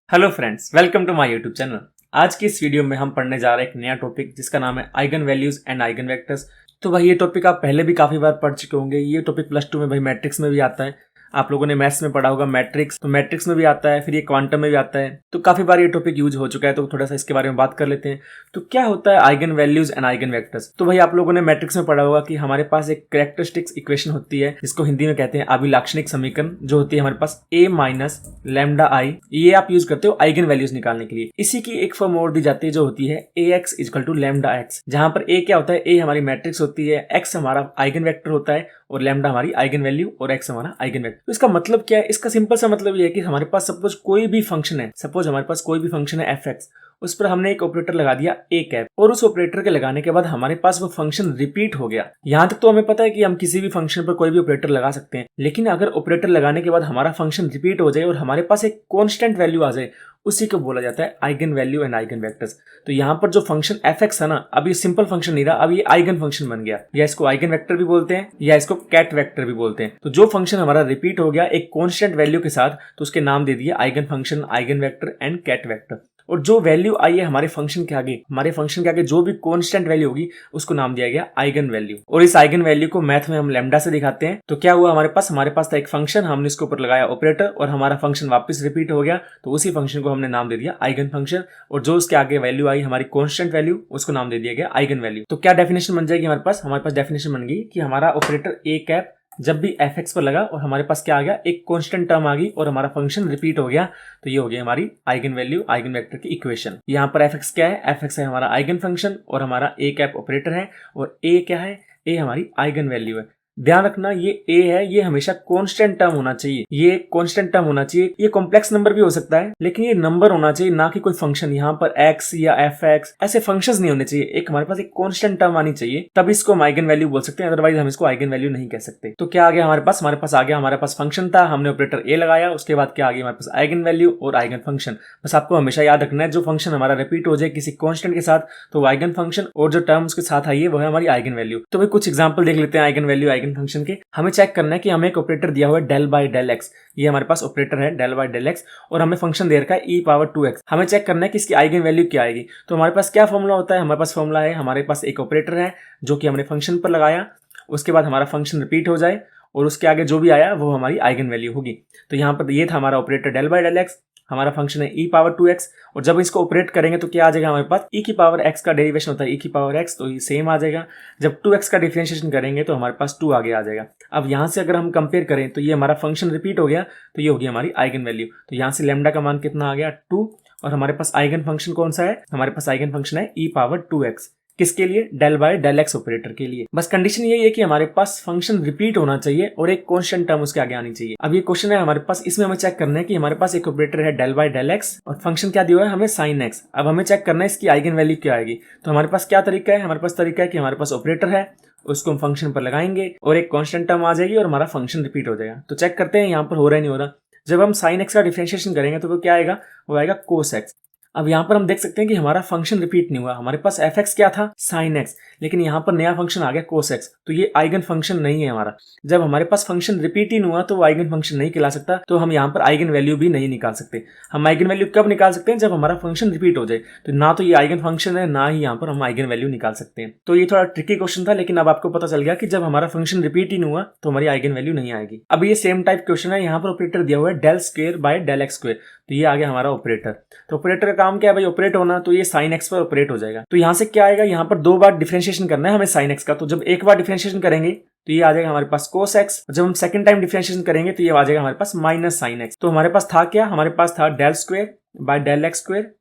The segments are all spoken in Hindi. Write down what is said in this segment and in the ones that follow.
Hello friends, welcome to my YouTube channel. आज की इस वीडियो में हम पढ़ने जा रहे हैं एक नया टॉपिक जिसका नाम है eigen values and eigen vectors. तो भाई ये टॉपिक आप पहले भी काफी बार पढ़ चुके होंगे। ये टॉपिक प्लस 2 में भाई मैट्रिक्स में भी आता है। आप लोगों ने मैथ्स में पढ़ा होगा मैट्रिक्स, तो मैट्रिक्स में भी आता है, फिर ये क्वांटम में भी आता है। तो काफी बार ये टॉपिक यूज हो चुका है, तो थोड़ा सा इसके बारे में बात कर लेते हैं। तो क्या होता है eigen values and eigen vectors? तो भाई आप लोगों ने मैट्रिक्स में पढ़ा होगा कि हमारे पास एक कैरेक्टरिस्टिक्स इक्वेशन होती है जिसको हिंदी में कहते हैं अभिलाक्षणिक समीकरण, जो होती है हमारे पास a माइनस लैम्डा आई। ये आप यूज करते हो आइगन वैल्यूज निकालने के लिए। इसी की एक फॉर्म और दी जाती है जो होती है ax equal to lambda x, जहां पर a क्या होता है, a हमारी मैट्रिक्स होती है, x हमारा आइगन वेक्टर होता है और लैम्डा हमारी आइगन वैल्यू और x हमारा आइगन वेक्टर। तो इसका मतलब क्या है? इसका सिंपल सा मतलब ये है कि हमारे पास सपोज कोई भी फंक्शन है, सपोज हमारे पास कोई भी फंक्शन है f(x), उस पर हमने एक ऑपरेटर लगा दिया a कैप, और उस ऑपरेटर के लगाने के बाद हमारे पास वो फंक्शन रिपीट हो गया। यहां तक तो हमें पता है कि हम किसी भी फंक्शन पर कोई भी ऑपरेटर लगा सकते हैं, लेकिन अगर ऑपरेटर लगाने के बाद हमारा फंक्शन रिपीट हो जाए और हमारे पास एक कांस्टेंट वैल्यू आ जाए, उसी को बोला जाता है eigen value and eigen vectors. तो यहाँ पर जो फंक्शन f(x) है ना, अब ये सिंपल फंक्शन नहीं रहा, अब ये आइगन फंक्शन बन गया। या इसको आइगन वेक्टर भी बोलते हैं या इसको कैट वेक्टर भी बोलते हैं। तो जो फंक्शन हमारा रिपीट हो गया एक कांस्टेंट वैल्यू के साथ, तो उसके नाम दे दिए eigen function, eigen vector and ket vector. और जो वैल्यू आई है हमारे फंक्शन के आगे, हमारे फंक्शन के आगे जो भी कांस्टेंट वैल्यू होगी उसको नाम दिया गया आइगन वैल्यू। और इस आइगन वैल्यू को मैथ में हम लैम्डा से दिखाते हैं। तो क्या हुआ, हमारे पास था एक फंक्शन, हमने इसके ऊपर लगाया ऑपरेटर और हमारा फंक्शन वापस रिपीट हो गया, तो उसी फंक्शन को हमने नाम दे दिया आइगन फंक्शन। और जो उसके आगे वैल्यू आई हमारी कांस्टेंट वैल्यू, उसको नाम दे दिया गया आइगन वैल्यू। तो क्या डेफिनेशन बन जाएगी हमारे पास डेफिनेशन बन गई कि हमारा ऑपरेटर a कैप जब भी f(x) पर लगा और हमारे पास क्या आ गया, एक कांस्टेंट टर्म आ गई और हमारा फंक्शन रिपीट हो गया, तो ये हो गया हमारी आइगन वैल्यू आइगन वेक्टर की इक्वेशन। यहाँ पर f(x) क्या है, f(x) है हमारा आइगन फंक्शन और हमारा a कैप ऑपरेटर है, और a क्या है, a हमारी आइगन वैल्यू है। ध्यान रखना ये a है, ये हमेशा कांस्टेंट टर्म होना चाहिए, ये कांस्टेंट टर्म होना चाहिए। ये कॉम्प्लेक्स नंबर भी हो सकता है, लेकिन ये नंबर होना चाहिए, ना कि कोई फंक्शन। यहाँ पर x या f(x) ऐसे फंक्शंस नहीं होने चाहिए, एक हमारे पास एक कांस्टेंट टर्म आनी चाहिए, तब इसको हम आइगन वैल्यू बोल सकते हैं, अदरवाइज हम इसको आइगन वैल्यू नहीं कह सकते। तो क्या आ गया हमारे पास आ गया हमारे पास फंक्शन था, हमने ऑपरेटर a लगाया, उसके बाद क्या आ गया हमारे पास आइगन वैल्यू और आइगन फंक्शन। बस आपको हमेशा याद रखना है, जो फंक्शन हमारा रिपीट हो जाए किसी कांस्टेंट के साथ तो आइगन फंक्शन, और जो टर्म उसके साथ आई है वो है हमारी आइगन वैल्यू। तो भाई कुछ एग्जांपल देख लेते हैं आइगन वैल्यू आइगन फंक्शन के। हमें चेक करना है कि हमें एक ऑपरेटर दिया हुआ है डेल बाय डेल एक्स, ये हमारे पास ऑपरेटर है डेल बाय डेल एक्स, और हमें फंक्शन दे रखा है e⁻²x। हमें चेक करना है कि इसकी आइगन वैल्यू क्या आएगी। तो हमारे पास क्या फॉर्मूला होता है, हमारे पास फॉर्मूला है, हमारे पास एक ऑपरेटर है जो कि हमने फंक्शन पर लगाया, उसके बाद हमारा फंक्शन रिपीट हो जाए और उसके आगे जो भी आया वो हमारी आइगन वैल्यू होगी। तो यहाँ पर ये था हमारा operator del by del x, हमारा फंक्शन है e⁻²x, और जब इसको ऑपरेट करेंगे तो क्या आ जाएगा हमारे पास, e⁻x का डेरिवेशन होता है e⁻x, तो ये सेम आ जाएगा। जब 2x का डिफरेंशिएशन करेंगे तो हमारे पास 2 आगे आ जाएगा। अब यहाँ से अगर हम कंपेयर करें तो ये हमारा फंक्शन रिपीट हो गया, तो ये होगी हमारी आइगन वैल्यू। तो यहाँ से लैम्डा का मान कितना आ गया, 2, और हमारे पास आइगन फंक्शन कौन सा है, हमारे पास आइगन फंक्शन है e⁻²x। किसके लिए, del by del x operator के लिए। बस कंडीशन यही है कि हमारे पास फंक्शन रिपीट होना चाहिए और एक कांस्टेंट टर्म उसके आगे आनी चाहिए। अब ये क्वेश्चन है हमारे पास, इसमें हमें चेक करना है कि हमारे पास एक ऑपरेटर है डेल बाय डेल एक्स और फंक्शन क्या दिया हुआ है हमें साइन एक्स। अब हमें चेक करना है इसकी आइगन वैल्यू क्या आएगी। तो हमारे पास क्या तरीका है, हमारे पास तरीका है कि हमारे पास ऑपरेटर है, उसको हम फंक्शन पर लगाएंगे और एक कांस्टेंट टर्म आ जाएगी और हमारा फंक्शन रिपीट हो जाएगा। तो चेक करते हैं यहाँ पर हो रहा है नहीं हो रहा। जब हम साइन एक्स का डिफरेंशिएशन करेंगे तो वो क्या आएगा, वो आएगा कोस एक्स। अब यहाँ पर हम देख सकते हैं कि हमारा फंक्शन रिपीट नहीं हुआ, हमारे पास f(x) क्या था, sin x, लेकिन यहाँ पर नया फंक्शन आ गया cos x, तो ये आइगन फंक्शन नहीं है हमारा। जब हमारे पास फंक्शन रिपीट ही नहीं हुआ तो वो आइगन फंक्शन नहीं कहला सकता, तो हम यहाँ पर आइगन वैल्यू भी नहीं निकाल सकते। हम आइगन वैल्यू कब निकाल सकते हैं, जब हमारा फंक्शन रिपीट हो जाए। तो ना तो ये आइगन फंक्शन है, ना ही यहाँ पर हम आइगन वैल्यू निकाल सकते हैं। तो ये थोड़ा ट्रिकी क्वेश्चन था, लेकिन अब आपको पता चल गया कि जब हमारा फंक्शन रिपीट ही नहीं हुआ तो हमारी आइगन वैल्यू नहीं आएगी। अब ये सेम टाइप क्वेश्चन है, यहाँ पर ऑपरेटर दिया हुआ है del square by del x square, तो ये आ गया हमारा ऑपरेटर। तो ऑपरेटर का काम क्या है भाई, ऑपरेट होना, तो ये साइन एक्स पर ऑपरेट हो जाएगा। तो यहाँ से क्या आएगा, यहाँ पर 2 बार डिफरेंशिएशन करना है हमें साइन एक्स का, तो जब एक बार डिफरेंशिएशन करेंगे तो ये आ जाएगा हमारे पास कोस एक्स, जब हम सेकंड टाइम डिफरेंशिएशन करेंगे तो ये आ जाएगा हमारे पास माइनस साइन एक्स। तो हमारे पास था क्या, हमारे पास था del square by del x square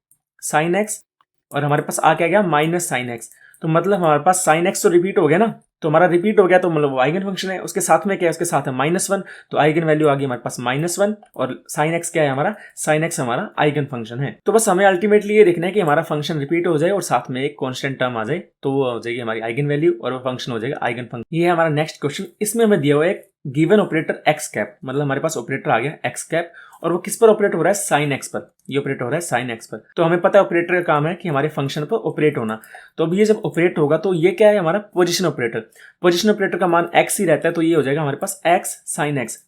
sine x, और हमारे पास आ क्या गया माइनस साइन एक्स। तो मतलब हमारे पास साइन एक्स तो रिपीट हो गया ना, तो हमारा रिपीट हो गया, तो मतलब वो आइगन फंक्शन है। उसके साथ में क्या है, उसके साथ है -1, तो आइगन वैल्यू आ गई हमारे पास -1, और साइन एक्स क्या है हमारा, साइन एक्स हमारा आइगन फंक्शन है। तो बस हमें अल्टीमेटली ये देखना है कि हमारा फंक्शन रिपीट हो जाए और साथ में एक कांस्टेंट टर्म आ जाए, तो वो हो जाएगी हमारी आइगन वैल्यू और वो फंक्शन हो जाएगा आइगन फंक्शन। ये है हमारा नेक्स्ट क्वेश्चन। इसमें हमें दिया हुआ है गिवन ऑपरेटर एक्स कैप, मतलब हमारे पास ऑपरेटर आ गया एक्स कैप, और वो किस पर ऑपरेट हो रहा है, साइन एक्स पर। ये ऑपरेट हो रहा है साइन एक्स पर। तो हमें पता है ऑपरेटर का काम है कि हमारे फंक्शन पर ऑपरेट होना। तो अब ये जब ऑपरेट होगा तो ये क्या है हमारा पोजीशन ऑपरेटर। पोजीशन ऑपरेटर का मान एक्स ही रहता है, तो ये हो जाएगा हमारे पास एक्स साइन एक्स।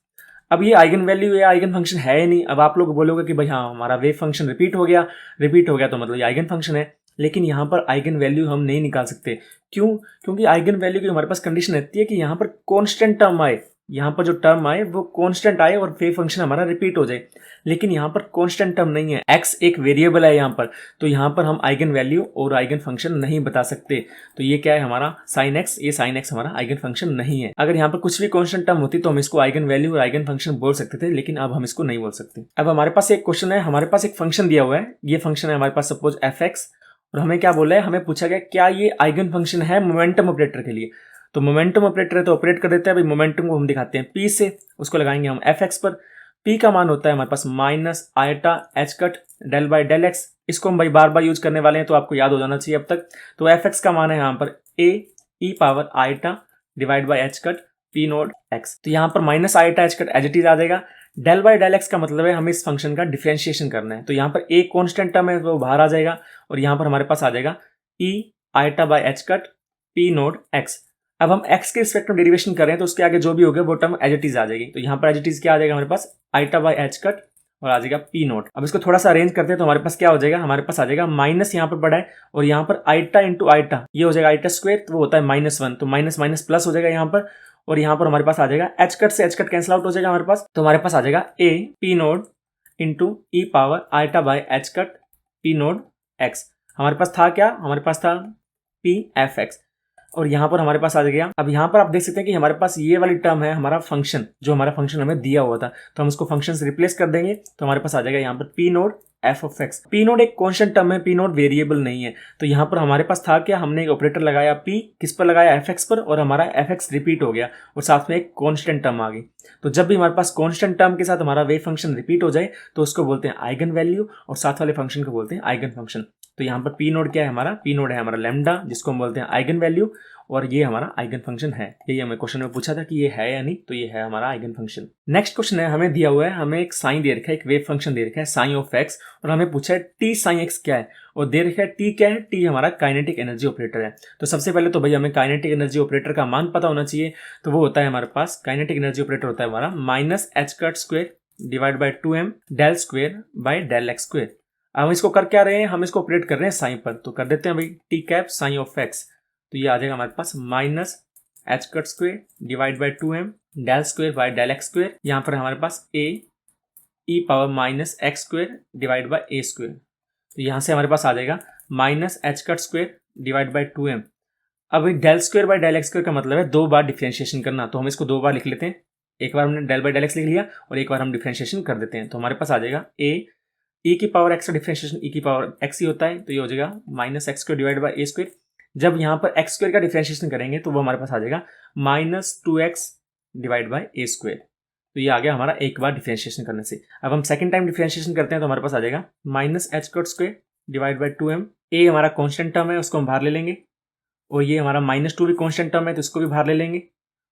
अब ये आइगन वैल्यू या आइगन फंक्शन है ही नहीं। अब आप लोग बोलोगे कि भाई हाँ हमारा वेव फंक्शन रिपीट हो गया तो मतलब ये आइगन फंक्शन है, लेकिन यहाँ पर आइगन वैल्यू हम नहीं निकाल सकते। क्यों? क्योंकि आइगन वैल्यू की हमारे पास कंडीशन रहती है कि यहाँ पर कॉन्स्टेंट टर्म आए, यहाँ पर जो टर्म आए वो कॉन्स्टेंट आए और वेव फंक्शन हमारा रिपीट हो जाए। लेकिन यहाँ पर कॉन्स्टेंट टर्म नहीं है, एक्स एक वेरिएबल है यहाँ पर, तो यहाँ पर हम आइगन वैल्यू और आइगन फंक्शन नहीं बता सकते। तो ये क्या है हमारा साइन एक्स, ये साइन एक्स हमारा आइगन फंक्शन नहीं है। अगर यहाँ पर कुछ भी कॉन्स्टेंट टर्म होती तो हम इसको आइगन वैल्यू और आइगन फंक्शन बोल सकते थे, लेकिन अब हम इसको नहीं बोल सकते। अब हमारे पास एक क्वेश्चन है, हमारे पास एक फंक्शन दिया हुआ है, ये फंक्शन है हमारे पास सपोज एफ एक्स, और हमें क्या बोला है, हमें पूछा गया क्या ये आइगन फंक्शन है मोमेंटम ऑपरेटर के लिए। तो मोमेंटम ऑपरेटर है तो ऑपरेट कर देते हैं भाई, मोमेंटम को हम दिखाते हैं पी से, उसको लगाएंगे हम एफ एक्स पर। पी का मान होता है हमारे पास minus iota h cut del by del x. इसको हम भाई बार बार यूज करने वाले हैं तो आपको याद हो जाना चाहिए अब तक। तो एफ एक्स का मान है यहाँ पर a e power iota divide by H cut P naught x. तो यहाँ पर minus iota h cut as it is आ जाएगा। डेल बाई डेल एक्स का मतलब है हमें इस फंक्शन का डिफरेंशिएशन करना है। तो यहाँ पर एक कॉन्स्टेंट टर्म है वो बाहर आ जाएगा और यहाँ पर हमारे पास आ जाएगा e iota by H cut P naught x. अब हम x के रिस्पेक्ट में डेरिवेशन कर रहे हैं तो उसके आगे जो भी होगा वो टर्म एज इट इज आ जाएगी। तो यहाँ पर एज इट इज क्या आ जाएगा हमारे पास आइटा बाई एच कट और आ जाएगा पी नोट। अब इसको थोड़ा सा अरेंज करते हैं तो हमारे पास क्या हो जाएगा, हमारे पास आ जाएगा माइनस यहाँ पर पड़ा है और यहाँ पर आइटा इंटू आइटा ये हो जाएगा आइटा स्क्वायर, तो वो होता है -1, तो माइनस माइनस प्लस हो जाएगा यहाँ पर। और यहाँ पर हमारे पास आ जाएगा एच कट से एच कट कैंसिल आउट हो जाएगा हमारे पास, तो हमारे पास आ जाएगा A P naught into e power eta by H cut P naught x. हमारे पास था क्या, हमारे पास था पी एफ एक्स और यहाँ पर हमारे पास आ गया। अब यहाँ पर आप देख सकते हैं कि हमारे पास ये वाली टर्म है हमारा फंक्शन, जो हमारा फंक्शन हमें दिया हुआ था, तो हम उसको फंक्शन से रिप्लेस कर देंगे तो हमारे पास आ जाएगा यहाँ पर P note F of x. P note एक कॉन्स्टेंट टर्म है, पी नोट वेरिएबल नहीं है। तो यहाँ पर हमारे पास था क्या, हमने एक ऑपरेटर लगाया पी, किस पर लगाया एफ एक्स पर, और हमारा एफ एक्स रिपीट हो गया और साथ में एक कॉन्स्टेंट टर्म आ गई। तो जब भी हमारे पास कॉन्स्टेंट टर्म के साथ हमारा वेव फंक्शन रिपीट हो जाए तो उसको बोलते हैं आइगन वैल्यू और साथ वाले फंक्शन को बोलते हैं आइगन फंक्शन। तो यहाँ पर पी नोट क्या है हमारा, पी नोट है हमारा लैम्डा जिसको हम बोलते हैं आइगन वैल्यू, और ये हमारा आइगन फंक्शन है। यही हमें क्वेश्चन में पूछा था कि ये है या नहीं, तो ये है हमारा आइगन फंक्शन। नेक्स्ट क्वेश्चन है, हमें दिया हुआ है, हमें एक साइन दे रखा है, एक वेव फंक्शन दे रखा है साइन ऑफ एक्स, और हमें पूछा है टी साइन एक्स क्या है, और दे रखा है टी क्या है, टी हमारा काइनेटिक एनर्जी ऑपरेटर है। तो सबसे पहले तो भाई हमें काइनेटिक एनर्जी ऑपरेटर का मान पता होना चाहिए। तो वो होता है हमारे पास काइनेटिक एनर्जी ऑपरेटर होता है हमारा minus H cut square divide by 2m del square by del x square. अब हम इसको कर क्या रहे हैं, हम इसको ऑपरेट कर रहे हैं साइन पर, तो कर देते हैं भाई t cap sine of x. तो ये आ जाएगा हमारे पास minus H cut square divide by 2m del square by del x square. यहाँ पर हमारे पास a e power minus x square divide by a square. तो यहाँ से हमारे पास आ जाएगा minus H cut square divide by 2m। अब del square by del x square का मतलब है दो बार डिफरेंशिएशन करना, तो हम इसको दो बार लिख लेते हैं। एक बार हमने डेल बाई डेल एक्स लिख लिया और एक बार हम डिफरेंशिएशन कर देते हैं। तो हमारे पास आ जाएगा ए ई की पावर एक्स का डिफरेंशिएशन ई की पावर एक्स ही होता है, तो ये हो जाएगा minus x square divide by a square. जब यहाँ पर एक्स स्क्वायर का डिफरेंशिएशन करेंगे तो वो हमारे पास आ जाएगा minus 2x divide by a square. तो ये आ गया हमारा एक बार डिफरेंशिएशन करने से। अब हम सेकंड टाइम डिफरेंशिएशन करते हैं तो हमारे पास आ जाएगा minus H cut square divide by 2m। ए हमारा कॉन्स्टेंट टर्म है उसको हम बाहर ले लेंगे, और ये हमारा -2 भी कॉन्स्टेंट टर्म है तो इसको भी बाहर ले लेंगे,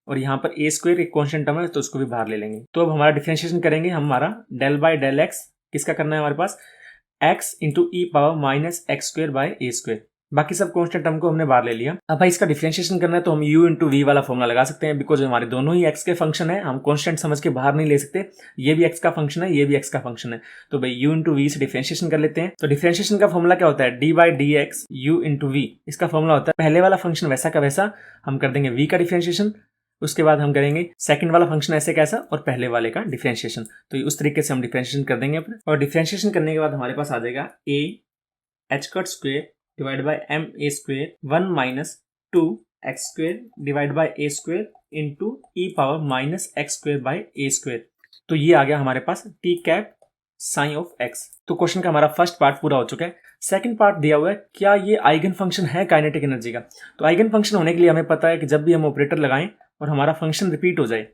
और यहाँ पर ए स्क्वायर एक कॉन्स्टेंट टर्म है तो उसको भी बाहर ले लेंगे। तो अब हमारा डिफरेंशिएशन करेंगे, हमारा डेल बाई डेल एक्स किसका करना है हमारे पास, x into e power minus x square by a square. बाकी सब कॉन्स्टेंट टर्म को हमने बाहर ले लिया। अब भाई इसका डिफरेंशिएशन करना है तो हम u इंटू वी वाला फॉर्मुला लगा सकते हैं, बिकॉज हमारे दोनों ही x के फंक्शन है, हम कॉन्स्टेंट समझ के बाहर नहीं ले सकते। ये भी x का फंक्शन है, ये भी x का फंक्शन है, तो भाई u इंटू वी से डिफरेंशिएशन कर लेते हैं। तो डिफरेंशिएशन का फॉर्मुला क्या होता है, D by D x U into V, इसका फॉर्मुला होता है पहले वाला फंक्शन वैसा का वैसा, हम कर देंगे v का डिफरेंशिएशन, उसके बाद हम करेंगे सेकंड वाला फंक्शन ऐसे कैसा और पहले वाले का डिफरेंशिएशन। तो उस तरीके से हम डिफरेंशिएशन कर देंगे अपने, और डिफरेंशिएशन करने के बाद हमारे पास आ जाएगा a h cut square divide by m a square 1 minus 2 x square divide by a square into e power minus x square by a square. तो ये आ गया हमारे पास t cap sine of x. तो क्वेश्चन का हमारा फर्स्ट पार्ट पूरा हो चुका है। सेकंड पार्ट दिया हुआ है, क्या ये आइगन फंक्शन है काइनेटिक एनर्जी का। तो आइगन फंक्शन होने के लिए हमें पता है कि जब भी हम ऑपरेटर लगाएं और हमारा फंक्शन रिपीट हो जाए,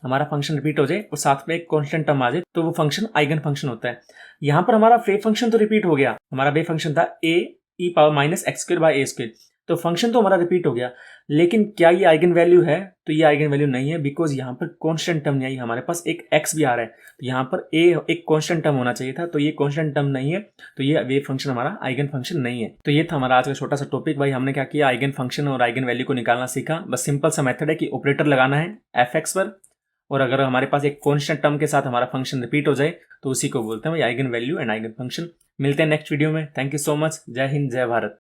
और साथ में एक कांस्टेंट टर्म आ जाए, तो वो फंक्शन आइगन फंक्शन होता है। यहाँ पर हमारा वेव फंक्शन तो रिपीट हो गया, हमारा वेव फंक्शन था a e power minus x square by a square, तो फंक्शन तो हमारा रिपीट हो गया, लेकिन क्या ये आइगन वैल्यू है, तो ये आइगन वैल्यू नहीं है, बिकॉज यहाँ पर कांस्टेंट टर्म नहीं आई, हमारे पास एक एक्स भी आ रहा है, तो यहाँ पर ए एक कांस्टेंट टर्म होना चाहिए था, तो ये कांस्टेंट टर्म नहीं है, तो ये वेव फंक्शन हमारा आइगन फंक्शन नहीं है। तो ये था हमारा आज का छोटा सा टॉपिक। भाई हमने क्या किया, आइगन फंक्शन और आइगन वैल्यू को निकालना सीखा। बस सिंपल सा मेथड है कि ऑपरेटर लगाना है एफ एक्स पर, और अगर हमारे पास एक कॉन्स्टेंट टर्म के साथ हमारा फंक्शन रिपीट हो जाए तो उसी को बोलते हैं भाई eigen value and eigen function. मिलते हैं नेक्स्ट वीडियो में। Thank you so much. जय हिंद, जय भारत।